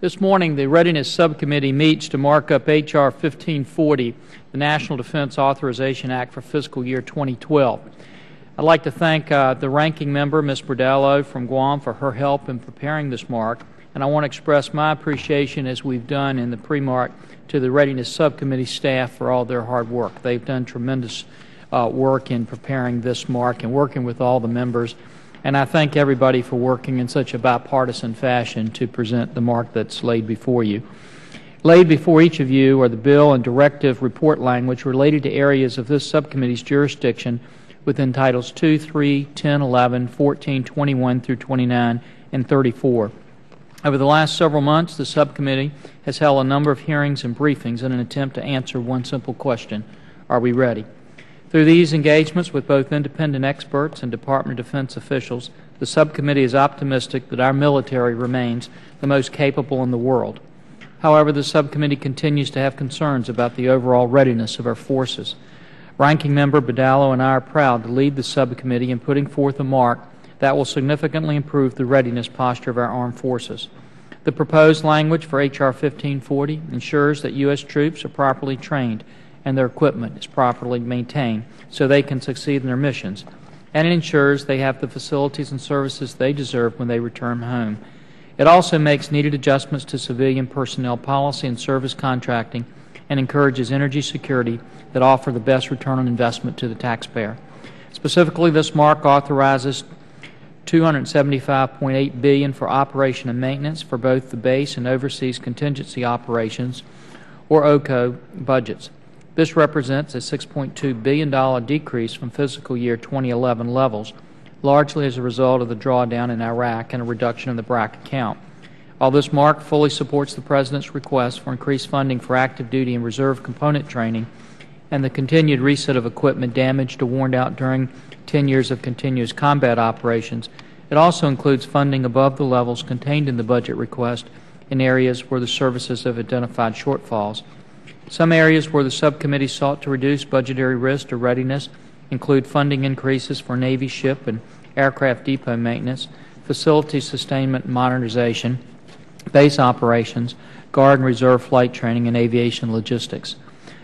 This morning, the Readiness Subcommittee meets to mark up H.R. 1540, the National Defense Authorization Act for fiscal year 2012. I'd like to thank the ranking member, Ms. Bordello from Guam, for her help in preparing this mark, and I want to express my appreciation, as we've done in the pre-mark, to the Readiness Subcommittee staff for all their hard work. They've done tremendous work in preparing this mark and working with all the members. And I thank everybody for working in such a bipartisan fashion to present the mark that's laid before you. Laid before each of you are the bill and directive report language related to areas of this subcommittee's jurisdiction within Titles 2, 3, 10, 11, 14, 21 through 29, and 34. Over the last several months, the subcommittee has held a number of hearings and briefings in an attempt to answer one simple question: are we ready? Through these engagements with both independent experts and Department of Defense officials, the subcommittee is optimistic that our military remains the most capable in the world. However, the subcommittee continues to have concerns about the overall readiness of our forces. Ranking Member Bordello and I are proud to lead the subcommittee in putting forth a mark that will significantly improve the readiness posture of our armed forces. The proposed language for H.R. 1540 ensures that U.S. troops are properly trained and their equipment is properly maintained so they can succeed in their missions, and it ensures they have the facilities and services they deserve when they return home. It also makes needed adjustments to civilian personnel policy and service contracting and encourages energy security that offer the best return on investment to the taxpayer. Specifically, this mark authorizes $275.8 billion for operation and maintenance for both the base and overseas contingency operations, or OCO, budgets. This represents a $6.2 billion decrease from fiscal year 2011 levels, largely as a result of the drawdown in Iraq and a reduction in the BRAC account. While this mark fully supports the President's request for increased funding for active duty and reserve component training and the continued reset of equipment damaged or worn out during 10 years of continuous combat operations, it also includes funding above the levels contained in the budget request in areas where the services have identified shortfalls. Some areas where the subcommittee sought to reduce budgetary risk to readiness include funding increases for Navy ship and aircraft depot maintenance, facility sustainment and modernization, base operations, Guard and Reserve flight training, and aviation logistics.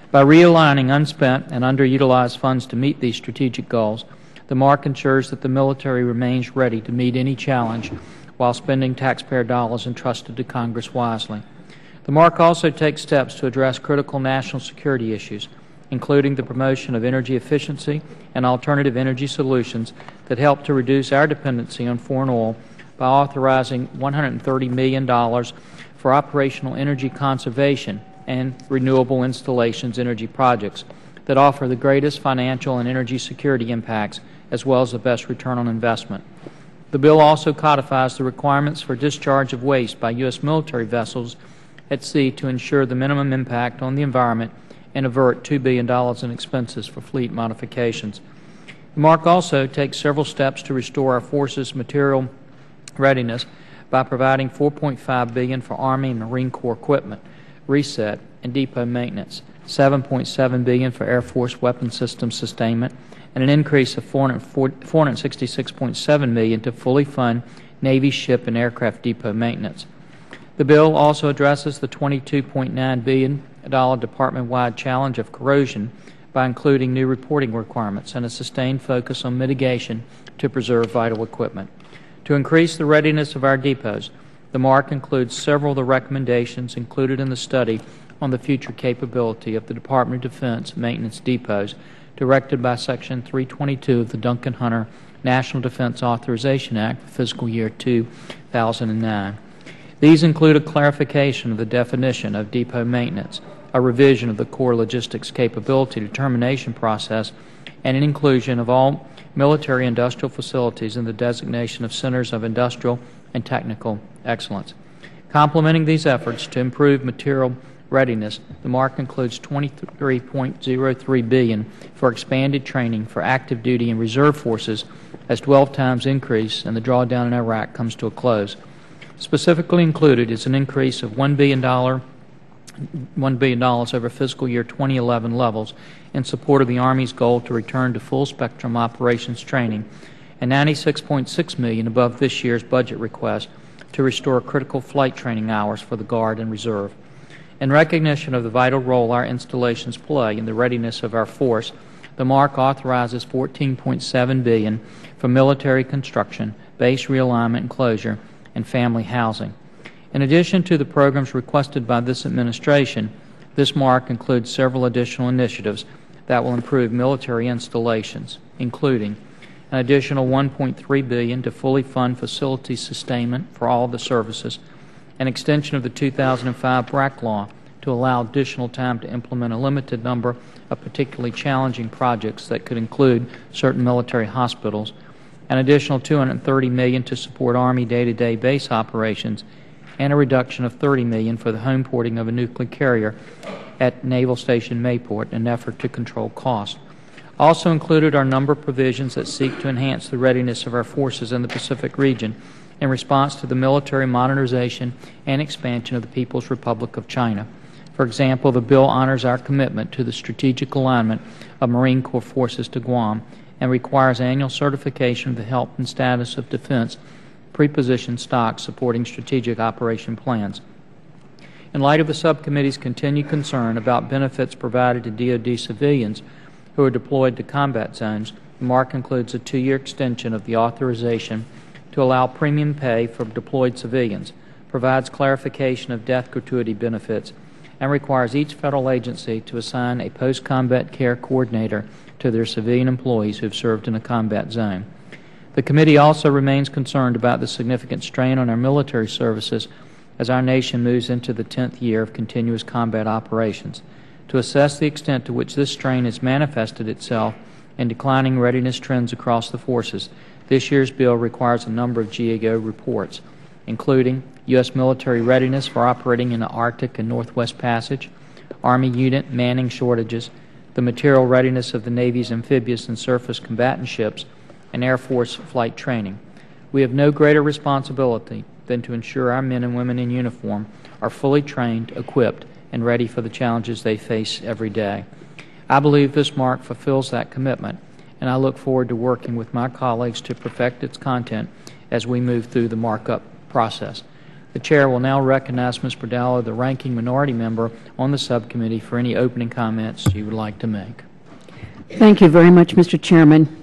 By realigning unspent and underutilized funds to meet these strategic goals, the mark ensures that the military remains ready to meet any challenge while spending taxpayer dollars entrusted to Congress wisely. The mark also takes steps to address critical national security issues, including the promotion of energy efficiency and alternative energy solutions that help to reduce our dependency on foreign oil by authorizing $130 million for operational energy conservation and renewable installations energy projects that offer the greatest financial and energy security impacts as well as the best return on investment. The bill also codifies the requirements for discharge of waste by U.S. military vessels at sea to ensure the minimum impact on the environment and avert $2 billion in expenses for fleet modifications. The mark also takes several steps to restore our forces' material readiness by providing $4.5 billion for Army and Marine Corps equipment, reset, and depot maintenance, $7.7 billion for Air Force weapon system sustainment, and an increase of $466.7 million to fully fund Navy ship and aircraft depot maintenance. The bill also addresses the $22.9 billion department-wide challenge of corrosion by including new reporting requirements and a sustained focus on mitigation to preserve vital equipment. To increase the readiness of our depots, the mark includes several of the recommendations included in the study on the future capability of the Department of Defense maintenance depots directed by Section 322 of the Duncan Hunter National Defense Authorization Act for fiscal year 2009. These include a clarification of the definition of depot maintenance, a revision of the core logistics capability determination process, and an inclusion of all military industrial facilities in the designation of centers of industrial and technical excellence. Complementing these efforts to improve material readiness, the mark includes $23.03 billion for expanded training for active duty and reserve forces as 12 times increase and the drawdown in Iraq comes to a close. Specifically included is an increase of $1 billion over fiscal year 2011 levels in support of the Army's goal to return to full-spectrum operations training, and $96.6 million above this year's budget request to restore critical flight training hours for the Guard and Reserve. In recognition of the vital role our installations play in the readiness of our force, the Mark authorizes $14.7 billion for military construction, base realignment and closure, and family housing. In addition to the programs requested by this administration, this Mark includes several additional initiatives that will improve military installations, including an additional $1.3 billion to fully fund facility sustainment for all of the services, an extension of the 2005 BRAC law to allow additional time to implement a limited number of particularly challenging projects that could include certain military hospitals, an additional $230 million to support Army day-to-day base operations, and a reduction of $30 million for the home porting of a nuclear carrier at Naval Station Mayport in an effort to control costs. Also included are a number of provisions that seek to enhance the readiness of our forces in the Pacific region in response to the military modernization and expansion of the People's Republic of China. For example, the bill honors our commitment to the strategic alignment of Marine Corps forces to Guam and requires annual certification of the health and status of defense prepositioned stocks supporting strategic operation plans. In light of the Subcommittee's continued concern about benefits provided to DoD civilians who are deployed to combat zones, the Mark includes a 2-year extension of the authorization to allow premium pay for deployed civilians, provides clarification of death gratuity benefits, and requires each federal agency to assign a post-combat care coordinator to their civilian employees who have served in a combat zone. The Committee also remains concerned about the significant strain on our military services as our nation moves into the 10th year of continuous combat operations. To assess the extent to which this strain has manifested itself in declining readiness trends across the forces, this year's bill requires a number of GAO reports, including U.S. military readiness for operating in the Arctic and Northwest Passage, Army unit manning shortages, the material readiness of the Navy's amphibious and surface combatant ships, and Air Force flight training. We have no greater responsibility than to ensure our men and women in uniform are fully trained, equipped, and ready for the challenges they face every day. I believe this Mark fulfills that commitment, and I look forward to working with my colleagues to perfect its content as we move through the markup process. The Chair will now recognize Ms. Berdella, the ranking minority member on the subcommittee, for any opening comments she would like to make. Thank you very much, Mr. Chairman.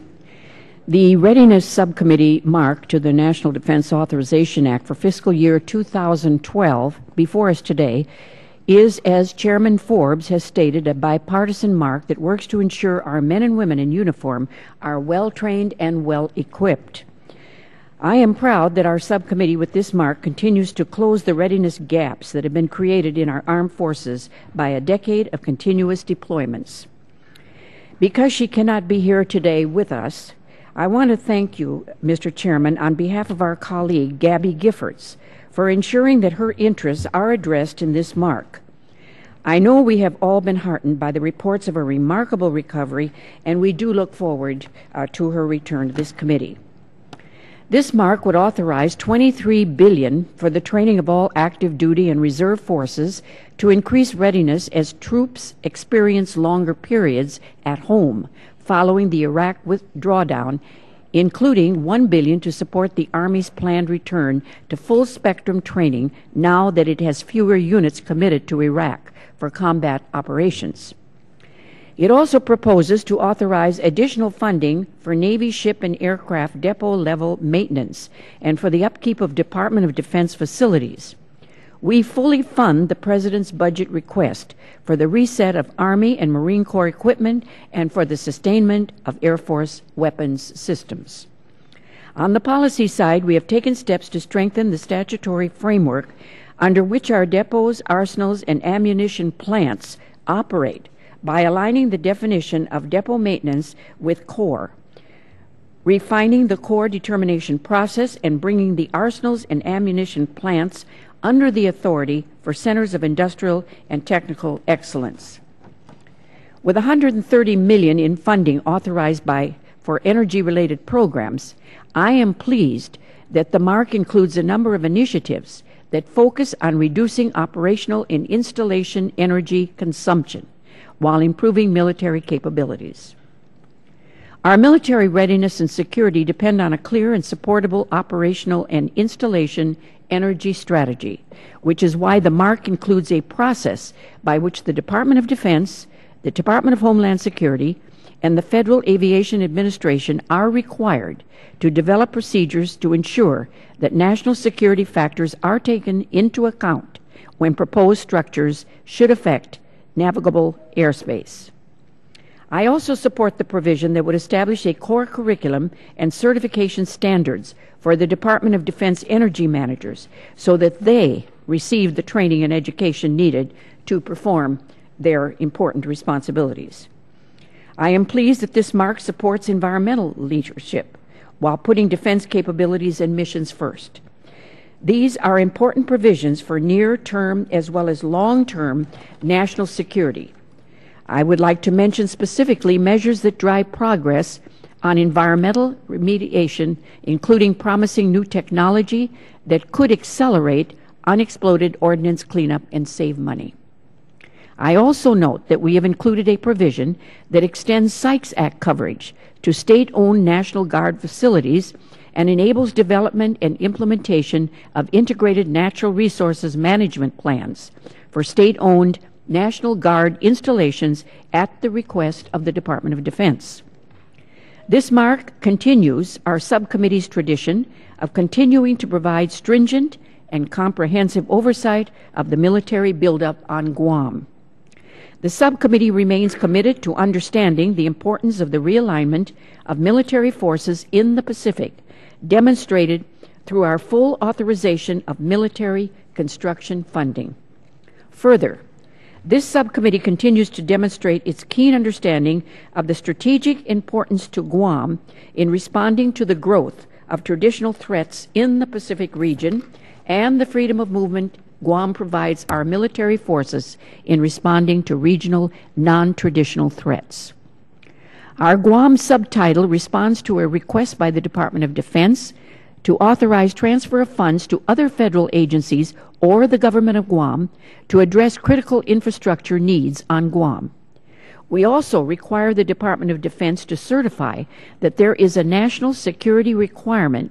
The Readiness Subcommittee mark to the National Defense Authorization Act for fiscal year 2012 before us today is, as Chairman Forbes has stated, a bipartisan mark that works to ensure our men and women in uniform are well-trained and well-equipped. I am proud that our subcommittee with this mark continues to close the readiness gaps that have been created in our armed forces by a decade of continuous deployments. Because she cannot be here today with us, I want to thank you, Mr. Chairman, on behalf of our colleague, Gabby Giffords, for ensuring that her interests are addressed in this mark. I know we have all been heartened by the reports of a remarkable recovery, and we do look forward to her return to this committee. This mark would authorize $23 billion for the training of all active duty and reserve forces to increase readiness as troops experience longer periods at home following the Iraq drawdown, including $1 billion to support the Army's planned return to full-spectrum training now that it has fewer units committed to Iraq for combat operations. It also proposes to authorize additional funding for Navy ship and aircraft depot-level maintenance and for the upkeep of Department of Defense facilities. We fully fund the President's budget request for the reset of Army and Marine Corps equipment and for the sustainment of Air Force weapons systems. On the policy side, we have taken steps to strengthen the statutory framework under which our depots, arsenals, and ammunition plants operate by aligning the definition of depot maintenance with Corps, refining the Corps determination process, and bringing the arsenals and ammunition plants under the authority for Centers of Industrial and Technical Excellence. With $130 million in funding authorized for energy-related programs, I am pleased that the mark includes a number of initiatives that focus on reducing operational and installation energy consumption while improving military capabilities. Our military readiness and security depend on a clear and supportable operational and installation energy strategy, which is why the Mark includes a process by which the Department of Defense, the Department of Homeland Security, and the Federal Aviation Administration are required to develop procedures to ensure that national security factors are taken into account when proposed structures should affect navigable airspace. I also support the provision that would establish a core curriculum and certification standards for the Department of Defense energy managers so that they receive the training and education needed to perform their important responsibilities. I am pleased that this Mark supports environmental leadership while putting defense capabilities and missions first. These are important provisions for near-term as well as long-term national security. I would like to mention specifically measures that drive progress on environmental remediation, including promising new technology that could accelerate unexploded ordnance cleanup and save money. I also note that we have included a provision that extends Sykes Act coverage to state-owned National Guard facilities and enables development and implementation of integrated natural resources management plans for state-owned National Guard installations at the request of the Department of Defense. This Mark continues our subcommittee's tradition of continuing to provide stringent and comprehensive oversight of the military buildup on Guam. The subcommittee remains committed to understanding the importance of the realignment of military forces in the Pacific, demonstrated through our full authorization of military construction funding. Further, this subcommittee continues to demonstrate its keen understanding of the strategic importance to Guam in responding to the growth of traditional threats in the Pacific region and the freedom of movement Guam provides our military forces in responding to regional non-traditional threats. Our Guam subtitle responds to a request by the Department of Defense to authorize transfer of funds to other federal agencies or the government of Guam to address critical infrastructure needs on Guam. We also require the Department of Defense to certify that there is a national security requirement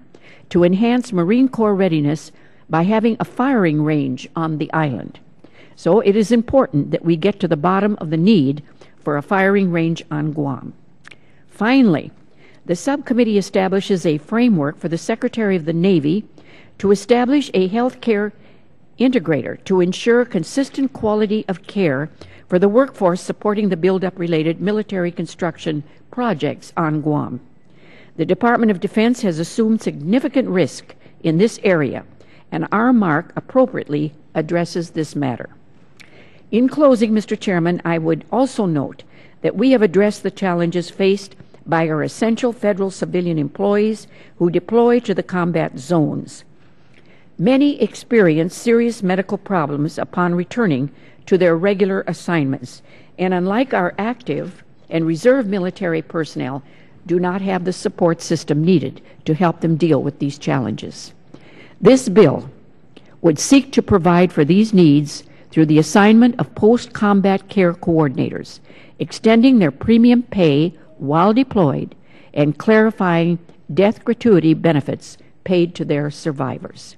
to enhance Marine Corps readiness by having a firing range on the island. So it is important that we get to the bottom of the need for a firing range on Guam. Finally, the subcommittee establishes a framework for the Secretary of the Navy to establish a health care integrator to ensure consistent quality of care for the workforce supporting the buildup related military construction projects on Guam. The Department of Defense has assumed significant risk in this area, and our Mark appropriately addresses this matter. In closing, Mr. Chairman, I would also note that we have addressed the challenges faced by our essential federal civilian employees who deploy to the combat zones. Many experience serious medical problems upon returning to their regular assignments, and unlike our active and reserve military personnel, do not have the support system needed to help them deal with these challenges. This bill would seek to provide for these needs through the assignment of post-combat care coordinators, extending their premium pay while deployed, and clarifying death gratuity benefits paid to their survivors.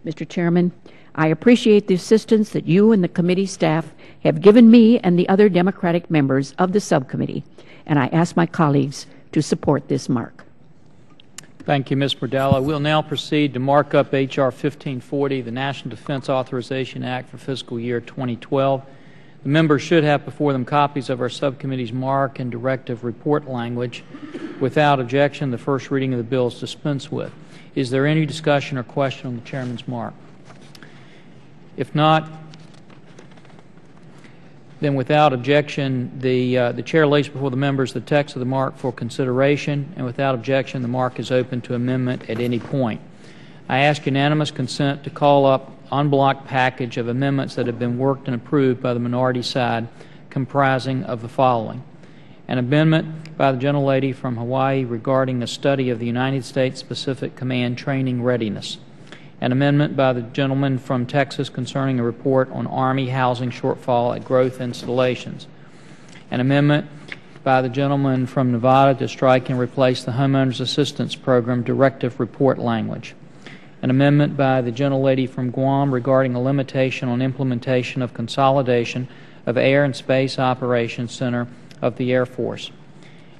Mr. Chairman, I appreciate the assistance that you and the committee staff have given me and the other Democratic members of the subcommittee, and I ask my colleagues to support this Mark. Thank you, Ms. Burdella. We'll now proceed to mark up H.R. 1540, the National Defense Authorization Act for fiscal year 2012. The members should have before them copies of our subcommittee's mark and directive report language. Without objection, the first reading of the bill is dispensed with. Is there any discussion or question on the Chairman's mark? If not, then without objection, the Chair lays before the members the text of the mark for consideration, and without objection, the mark is open to amendment at any point. I ask unanimous consent to call up en bloc package of amendments that have been worked and approved by the minority side, comprising of the following: an amendment by the gentlelady from Hawaii regarding a study of the United States Pacific Command training readiness; an amendment by the gentleman from Texas concerning a report on Army housing shortfall at growth installations; an amendment by the gentleman from Nevada to strike and replace the Homeowners Assistance Program directive report language; an An amendment by the gentlelady from Guam regarding a limitation on implementation of consolidation of Air and Space Operations Center of the Air Force.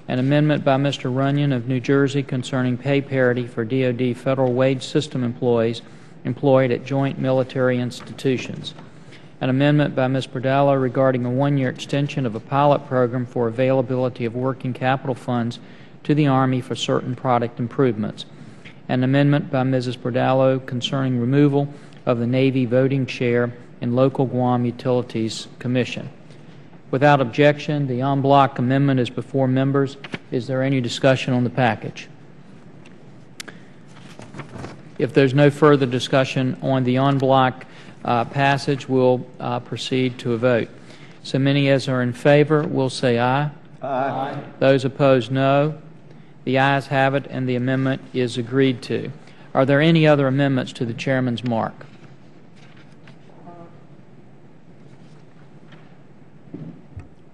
An amendment by Mr. Runyon of New Jersey concerning pay parity for DoD Federal Wage System employees employed at joint military institutions. An amendment by Ms. Bordallo regarding a one-year extension of a pilot program for availability of working capital funds to the Army for certain product improvements. An amendment by Mrs. Bordallo concerning removal of the Navy voting chair in local Guam Utilities Commission. Without objection, the en bloc amendment is before members. Is there any discussion on the package? If there's no further discussion on the en bloc passage, we'll proceed to a vote. So many as are in favor will say aye. Aye. Those opposed, no. The ayes have it, and the amendment is agreed to. Are there any other amendments to the Chairman's mark?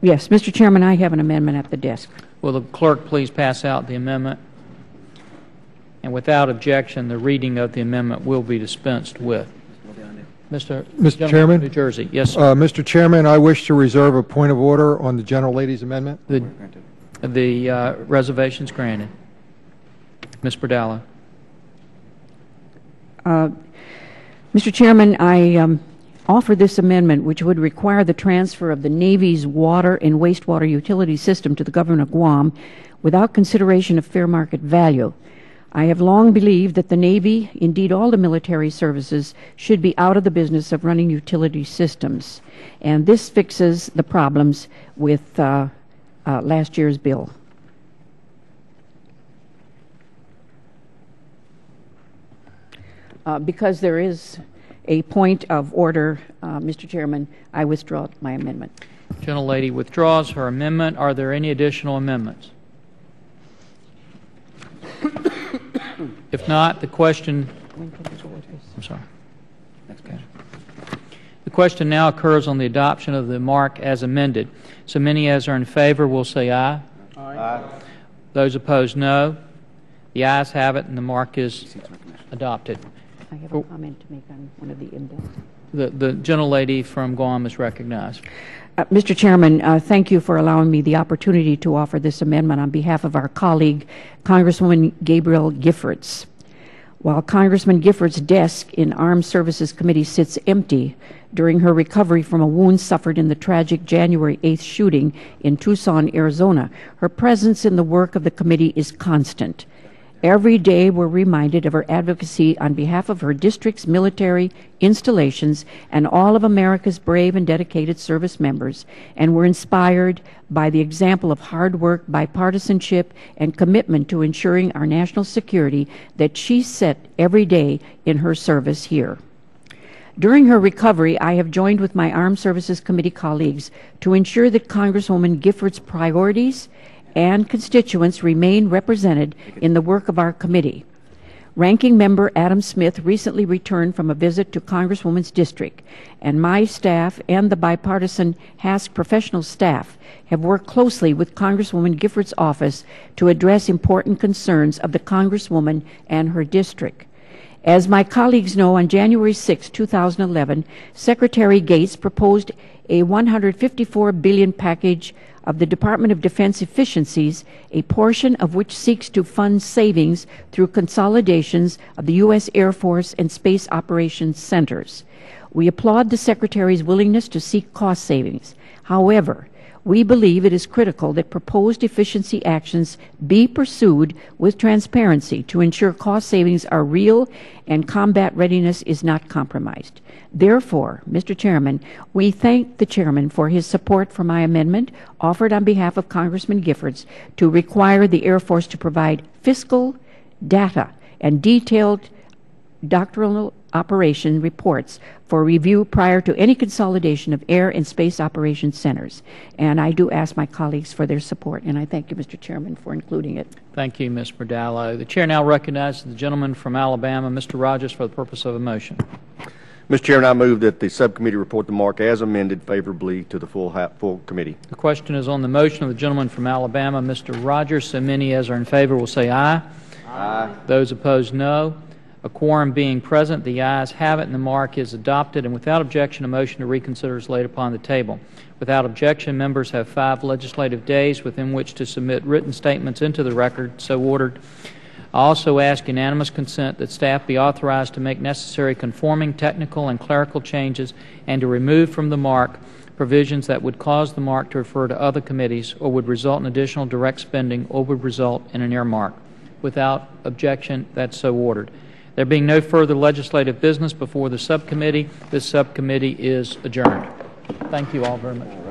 Yes, Mr. Chairman, I have an amendment at the desk. Will the clerk please pass out the amendment? And without objection, the reading of the amendment will be dispensed with. Mr. Chairman? New Jersey. Yes, sir. Mr. Chairman, I wish to reserve a point of order on the gentlelady's amendment. The reservation's granted. Ms. Bordallo. Mr. Chairman, I offer this amendment, which would require the transfer of the Navy's water and wastewater utility system to the government of Guam without consideration of fair market value. I have long believed that the Navy, indeed all the military services, should be out of the business of running utility systems. And this fixes the problems with last year's bill. Because there is a point of order, Mr. Chairman, I withdraw my amendment. Gentlelady withdraws her amendment. Are there any additional amendments? If not, the question... I'm sorry. Okay. The question now occurs on the adoption of the mark as amended. So many as are in favor will say aye. Aye. Those opposed, no. The ayes have it, and the mark is adopted. I have a comment to make on one of the indents. The gentlelady from Guam is recognized. Mr. Chairman, thank you for allowing me the opportunity to offer this amendment on behalf of our colleague, Congresswoman Gabrielle Giffords. While Congressman Giffords' desk in Armed Services Committee sits empty during her recovery from a wound suffered in the tragic January 8th shooting in Tucson, Arizona, her presence in the work of the committee is constant. Every day we're reminded of her advocacy on behalf of her district's military installations and all of America's brave and dedicated service members, and we're inspired by the example of hard work, bipartisanship, and commitment to ensuring our national security that she set every day in her service here. During her recovery, I have joined with my Armed Services Committee colleagues to ensure that Congresswoman Giffords' priorities and constituents remain represented in the work of our committee. Ranking Member Adam Smith recently returned from a visit to Congresswoman's district, and my staff and the bipartisan HASC professional staff have worked closely with Congresswoman Giffords' office to address important concerns of the Congresswoman and her district. As my colleagues know, on January 6, 2011, Secretary Gates proposed a $154 billion package of the Department of Defense efficiencies, a portion of which seeks to fund savings through consolidations of the U.S. Air Force and Space Operations Centers. We applaud the Secretary's willingness to seek cost savings. However, we believe it is critical that proposed efficiency actions be pursued with transparency to ensure cost savings are real and combat readiness is not compromised. Therefore, Mr. Chairman, we thank the Chairman for his support for my amendment offered on behalf of Congressman Giffords to require the Air Force to provide fiscal data and detailed doctrinal operation reports for review prior to any consolidation of air and space operations centers. And I do ask my colleagues for their support, and I thank you, Mr. Chairman, for including it. Thank you, Ms. Bordallo. The Chair now recognizes the gentleman from Alabama, Mr. Rogers, for the purpose of a motion. Mr. Chairman, I move that the subcommittee report the mark as amended favorably to the full committee. The question is on the motion of the gentleman from Alabama, Mr. Rogers. So many as are in favor will say aye. Aye. Those opposed, no. A quorum being present, the ayes have it, and the mark is adopted. And without objection, a motion to reconsider is laid upon the table. Without objection, members have 5 legislative days within which to submit written statements into the record. So ordered. I also ask unanimous consent that staff be authorized to make necessary conforming technical and clerical changes and to remove from the mark provisions that would cause the mark to refer to other committees or would result in additional direct spending or would result in an earmark. Without objection, that's so ordered. There being no further legislative business before the subcommittee, this subcommittee is adjourned. Thank you all very much.